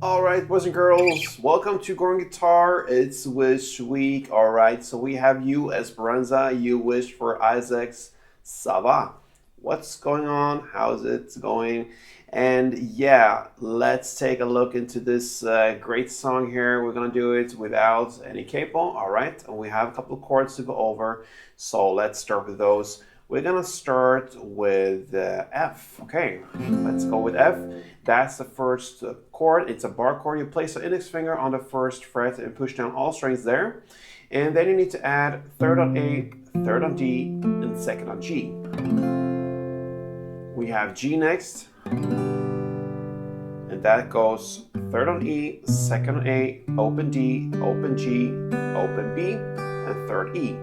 All right, boys and girls, welcome to Growing Guitar. It's Wish Week. All right, so we have you, Esperanza. You wish for Isaac's Sava. What's going on? How's it going? And yeah, let's take a look into this great song here. We're gonna do it without any capo. All right, and we have a couple of chords to go over. So let's start with those. We're gonna start with F. Okay, let's go with F. That's the first chord. It's a bar chord. You place the index finger on the first fret and push down all strings there. And then you need to add third on A, third on D, and second on G. We have G next. And that goes third on E, second on A, open D, open G, open B, and third E.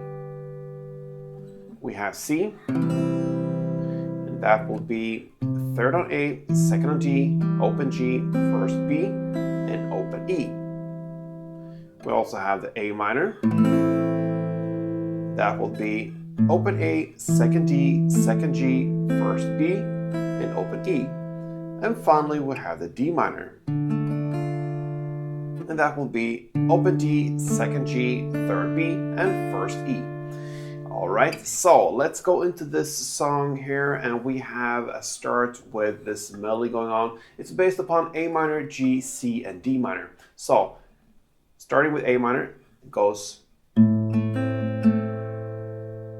We have C. And that will be third on A, second on D, open G, first B, and open E. We also have the A minor. That will be open A, second D, second G, first B, and open E. And finally, we have the D minor. And that will be open D, second G, third B, and first E. All right, so let's go into this song here, and we have a start with this melody going on. It's based upon A minor, G, C, and D minor. So, starting with A minor, it goes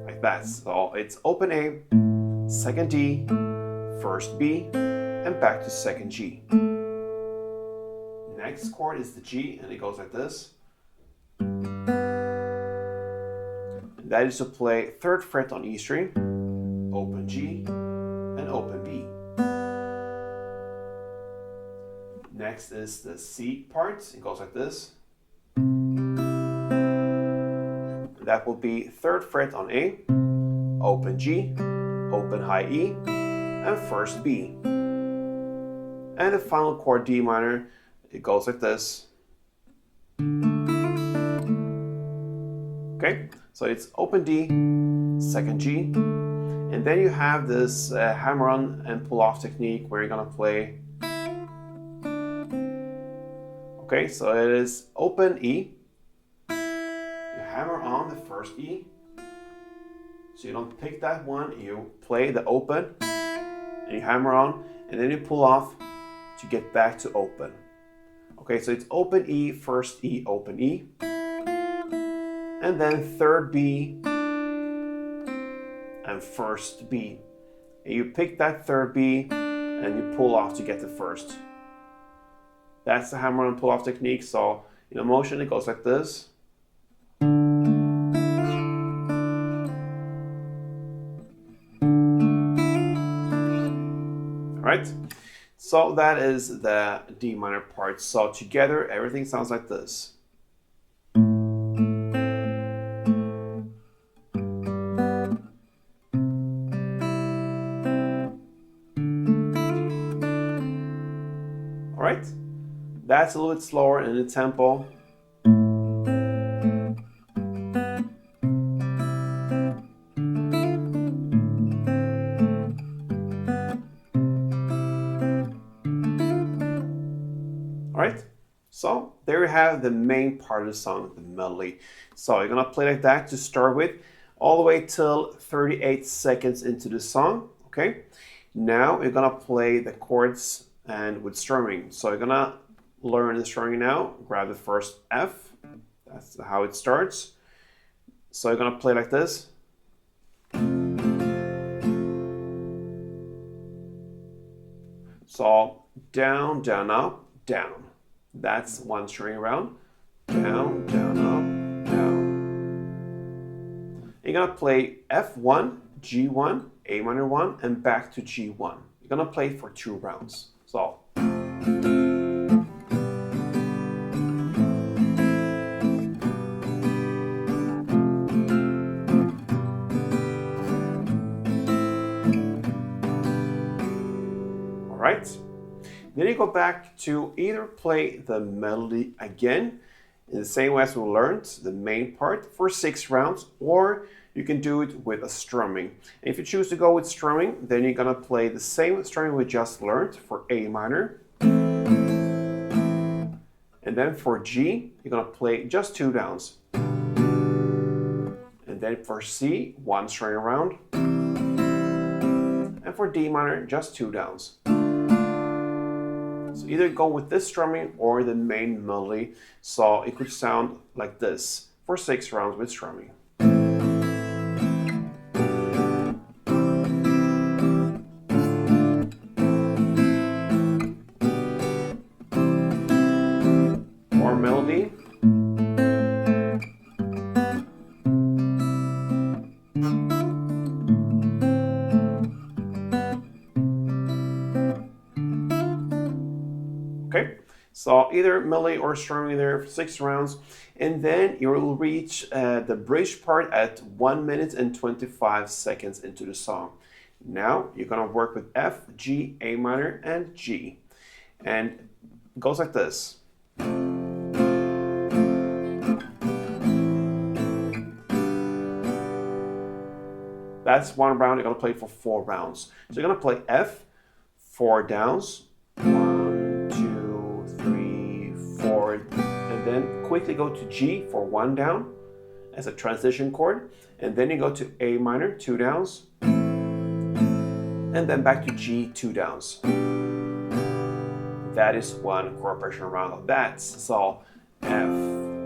like that. So it's open A, second D, first B, and back to second G. Next chord is the G, and it goes like this. That is to play third fret on E string, open G, and open B. Next is the C part. It goes like this. That will be third fret on A, open G, open high E, and first B. And the final chord D minor, it goes like this. Okay, so it's open D, second G, and then you have this hammer on and pull off technique where you're gonna play. Okay, so it is open E, you hammer on the first E, so you don't pick that one, you play the open, and you hammer on, and then you pull off to get back to open. Okay, so it's open E, first E, open E, and then third B and first B. And you pick that third B and you pull off to get the first. That's the hammer and pull off technique. So in a motion it goes like this. Alright? So that is the D minor part. So together everything sounds like this. Alright? That's a little bit slower in the tempo. Alright? So there you have the main part of the song, the melody. So you're gonna play like that to start with, all the way till 38 seconds into the song. Okay? Now you're gonna play the chords and with strumming. So you're gonna learn the strumming now. Grab the first F. That's how it starts. So you're gonna play like this. So down, down, up, down. That's one string around. Down, down, up, down. You're gonna play F1, G1, A minor 1, and back to G1. You're gonna play for 2 rounds. So. Alright. Then you go back to either play the melody again in the same way as we learned the main part for 6 rounds, or you can do it with a strumming. And if you choose to go with strumming, then you're gonna play the same strumming we just learned for A minor. And then for G, you're gonna play just 2 downs. And then for C, 1 string around. And for D minor, just 2 downs. So either go with this strumming or the main melody. So it could sound like this for 6 rounds with strumming. Or melody. Okay, so either melody or strumming there for 6 rounds, and then you will reach the bridge part at 1 minute and 25 seconds into the song. Now you're gonna work with F, G, A minor, and G, and it goes like this. That's 1 round. You're gonna play for 4 rounds. So you're gonna play F, 4 downs, 1, 2, 3, 4, and then quickly go to G for 1 down as a transition chord, and then you go to A minor, 2 downs, and then back to G, 2 downs. That is 1 chord progression round of that. So F,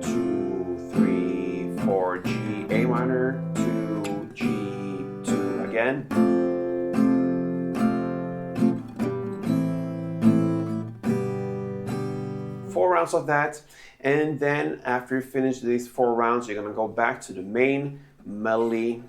2, 3, 4, G, A minor, 2, G, 2 again. 4 rounds of that, and then after you finish these 4 rounds, you're gonna go back to the main melody.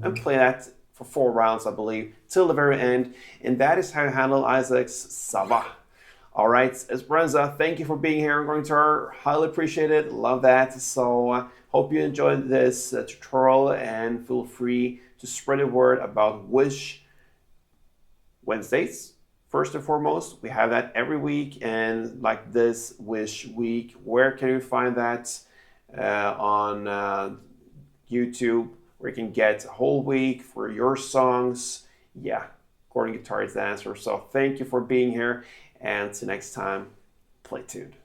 And play that for 4 rounds, I believe, till the very end. And that is how you handle Isaac's Sava. All right, Esperanza, thank you for being here on Growing Guitar. Highly appreciate it. Love that. So hope you enjoyed this tutorial, and feel free to spread the word about Wish Wednesdays. First and foremost, we have that every week, and like this Wish Week. Where can you find that? On YouTube, where you can get a whole week for your songs. Yeah, Gordon Guitar is the answer. So thank you for being here, and until next time, play tuned.